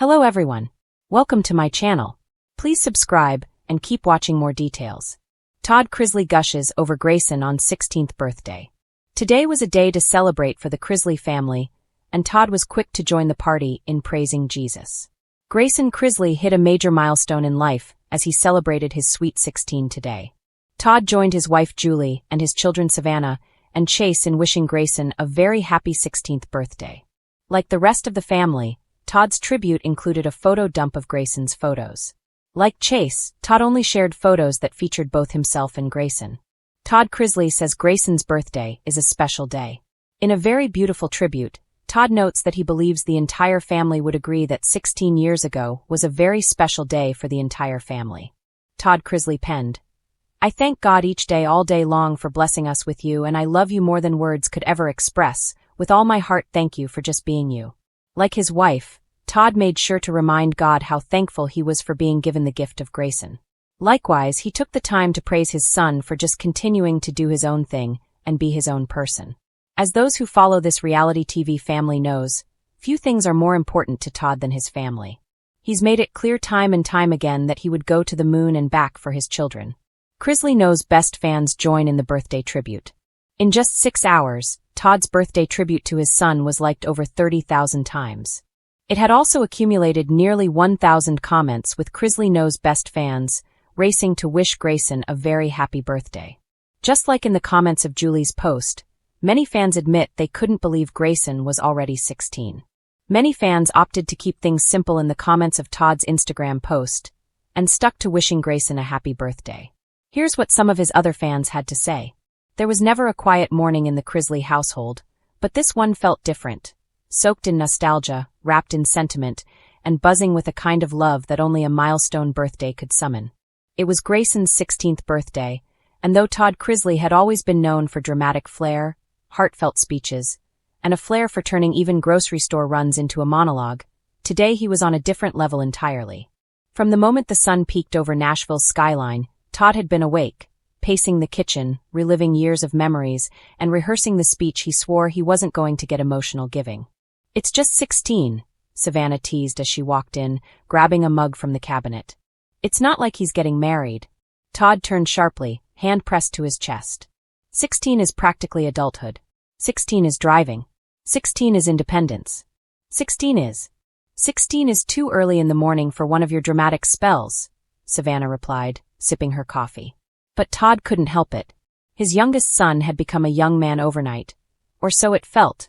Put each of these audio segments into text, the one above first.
Hello everyone. Welcome to my channel. Please subscribe and keep watching more details. Todd Chrisley gushes over Grayson on 16th birthday. Today was a day to celebrate for the Chrisley family, and Todd was quick to join the party in praising Jesus. Grayson Chrisley hit a major milestone in life as he celebrated his sweet 16 today. Todd joined his wife Julie and his children Savannah and Chase in wishing Grayson a very happy 16th birthday. Like the rest of the family, Todd's tribute included a photo dump of Grayson's photos. Like Chase, Todd only shared photos that featured both himself and Grayson. Todd Chrisley says Grayson's birthday is a special day. In a very beautiful tribute, Todd notes that he believes the entire family would agree that 16 years ago was a very special day for the entire family. Todd Chrisley penned, "I thank God each day all day long for blessing us with you, and I love you more than words could ever express. With all my heart, thank you for just being you." Like his wife, Todd made sure to remind God how thankful he was for being given the gift of Grayson. Likewise, he took the time to praise his son for just continuing to do his own thing and be his own person. As those who follow this reality TV family knows, few things are more important to Todd than his family. He's made it clear time and time again that he would go to the moon and back for his children. Chrisley knows best fans join in the birthday tribute. In just 6 hours, Todd's birthday tribute to his son was liked over 30,000 times. It had also accumulated nearly 1,000 comments with Chrisley Knows Best fans racing to wish Grayson a very happy birthday. Just like in the comments of Julie's post, many fans admit they couldn't believe Grayson was already 16. Many fans opted to keep things simple in the comments of Todd's Instagram post and stuck to wishing Grayson a happy birthday. Here's what some of his other fans had to say. There was never a quiet morning in the Chrisley household, but this one felt different. Soaked in nostalgia, wrapped in sentiment, and buzzing with a kind of love that only a milestone birthday could summon. It was Grayson's 16th birthday, and though Todd Chrisley had always been known for dramatic flair, heartfelt speeches, and a flair for turning even grocery store runs into a monologue, today he was on a different level entirely. From the moment the sun peeked over Nashville's skyline, Todd had been awake, pacing the kitchen, reliving years of memories, and rehearsing the speech he swore he wasn't going to get emotional giving. "It's just 16, Savannah teased as she walked in, grabbing a mug from the cabinet. "It's not like he's getting married." Todd turned sharply, hand pressed to his chest. 16 is practically adulthood. 16 is driving. 16 is independence. 16 is too early in the morning for one of your dramatic spells, Savannah replied, sipping her coffee. But Todd couldn't help it. His youngest son had become a young man overnight, or so it felt,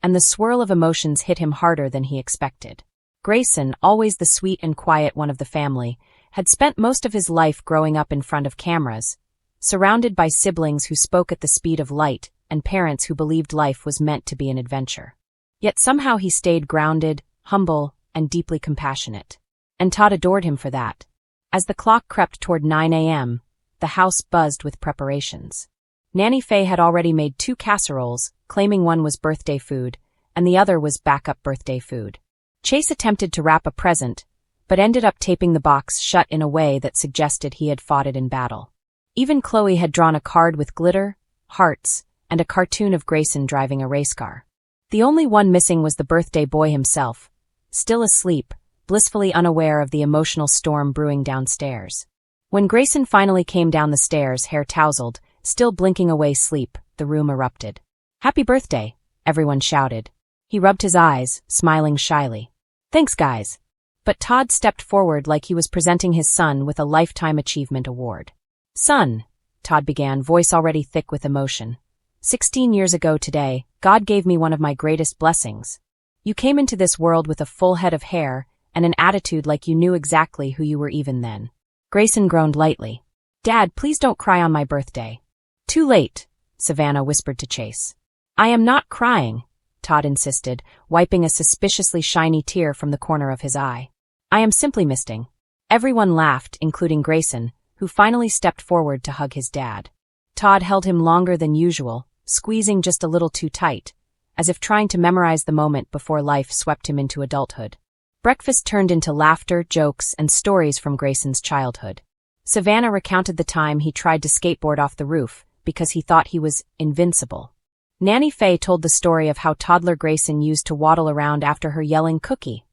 and the swirl of emotions hit him harder than he expected. Grayson, always the sweet and quiet one of the family, had spent most of his life growing up in front of cameras, surrounded by siblings who spoke at the speed of light and parents who believed life was meant to be an adventure. Yet somehow he stayed grounded, humble, and deeply compassionate. And Todd adored him for that. As the clock crept toward 9 a.m., the house buzzed with preparations. Nanny Faye had already made 2 casseroles, claiming one was birthday food, and the other was backup birthday food. Chase attempted to wrap a present, but ended up taping the box shut in a way that suggested he had fought it in battle. Even Chloe had drawn a card with glitter, hearts, and a cartoon of Grayson driving a race car. The only one missing was the birthday boy himself, still asleep, blissfully unaware of the emotional storm brewing downstairs. When Grayson finally came down the stairs, hair tousled, still blinking away sleep, the room erupted. "Happy birthday," everyone shouted. He rubbed his eyes, smiling shyly. "Thanks, guys." But Todd stepped forward like he was presenting his son with a Lifetime Achievement Award. "Son," Todd began, voice already thick with emotion. 16 years ago today, God gave me one of my greatest blessings. You came into this world with a full head of hair and an attitude like you knew exactly who you were even then." Grayson groaned lightly. "Dad, please don't cry on my birthday." "Too late," Savannah whispered to Chase. "I am not crying," Todd insisted, wiping a suspiciously shiny tear from the corner of his eye. "I am simply misting." Everyone laughed, including Grayson, who finally stepped forward to hug his dad. Todd held him longer than usual, squeezing just a little too tight, as if trying to memorize the moment before life swept him into adulthood. Breakfast turned into laughter, jokes, and stories from Grayson's childhood. Savannah recounted the time he tried to skateboard off the roof because he thought he was invincible. Nanny Faye told the story of how toddler Grayson used to waddle around after her yelling "cookie."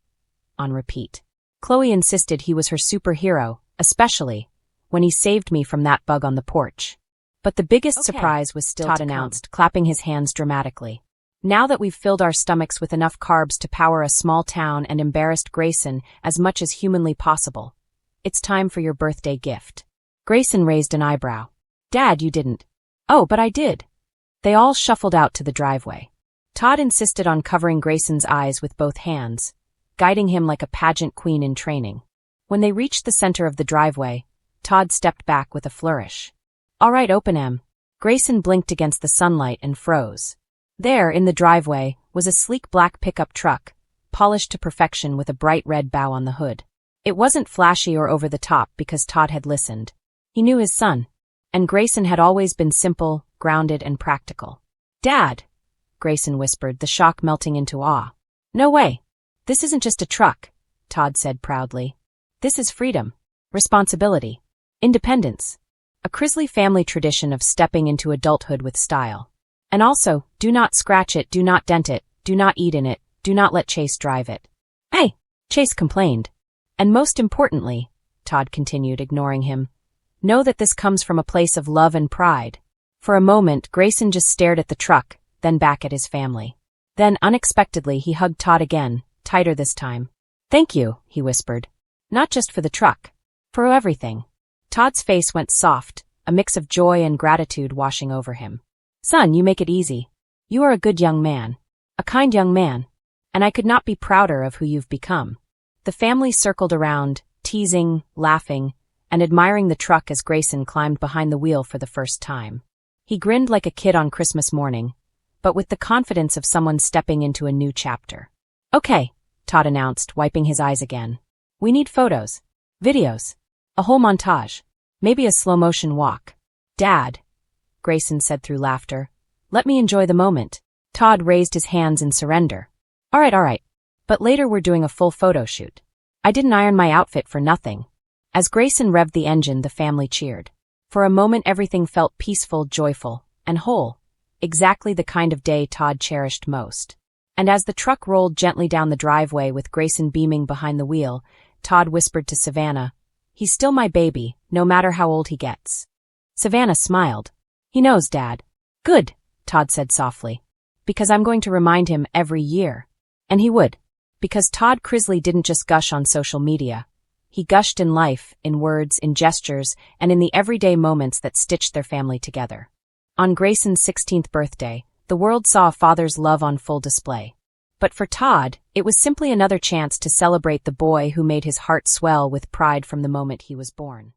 on repeat. Chloe insisted he was her superhero, especially when he saved me from that bug on the porch. But the biggest surprise was still Todd announced, clapping his hands dramatically. Now that we've filled our stomachs with enough carbs to power a small town and embarrassed Grayson as much as humanly possible, it's time for your birthday gift. Grayson raised an eyebrow. Dad, you didn't. Oh, but I did. They all shuffled out to the driveway. Todd insisted on covering Grayson's eyes with both hands, guiding him like a pageant queen in training. When they reached the center of the driveway, Todd stepped back with a flourish. All right, open 'em. Grayson blinked against the sunlight and froze. There, in the driveway, was a sleek black pickup truck, polished to perfection with a bright red bow on the hood. It wasn't flashy or over the top because Todd had listened. He knew his son, and Grayson had always been simple, grounded, and practical. Dad, Grayson whispered, the shock melting into awe. No way. This isn't just a truck, Todd said proudly. This is freedom, responsibility, independence, a Chrisley family tradition of stepping into adulthood with style. And also, do not scratch it, do not dent it, do not eat in it, do not let Chase drive it. Hey, Chase complained. And most importantly, Todd continued, ignoring him, know that this comes from a place of love and pride. For a moment, Grayson just stared at the truck, then back at his family. Then, unexpectedly, he hugged Todd again, tighter this time. Thank you, he whispered. Not just for the truck. For everything. Todd's face went soft, a mix of joy and gratitude washing over him. Son, you make it easy. You are a good young man. A kind young man. And I could not be prouder of who you've become. The family circled around, teasing, laughing, and admiring the truck as Grayson climbed behind the wheel for the first time. He grinned like a kid on Christmas morning, but with the confidence of someone stepping into a new chapter. Okay, Todd announced, wiping his eyes again. We need photos, videos, a whole montage, maybe a slow-motion walk. Dad, Grayson said through laughter, let me enjoy the moment. Todd raised his hands in surrender. All right, but later we're doing a full photo shoot. I didn't iron my outfit for nothing. As Grayson revved the engine, the family cheered. For a moment everything felt peaceful, joyful, and whole, exactly the kind of day Todd cherished most. And as the truck rolled gently down the driveway with Grayson beaming behind the wheel, Todd whispered to Savannah, he's still my baby, no matter how old he gets. Savannah smiled. He knows, Dad. Good, Todd said softly. Because I'm going to remind him every year. And he would. Because Todd Chrisley didn't just gush on social media. He gushed in life, in words, in gestures, and in the everyday moments that stitched their family together. On Grayson's 16th birthday, the world saw a father's love on full display. But for Todd, it was simply another chance to celebrate the boy who made his heart swell with pride from the moment he was born.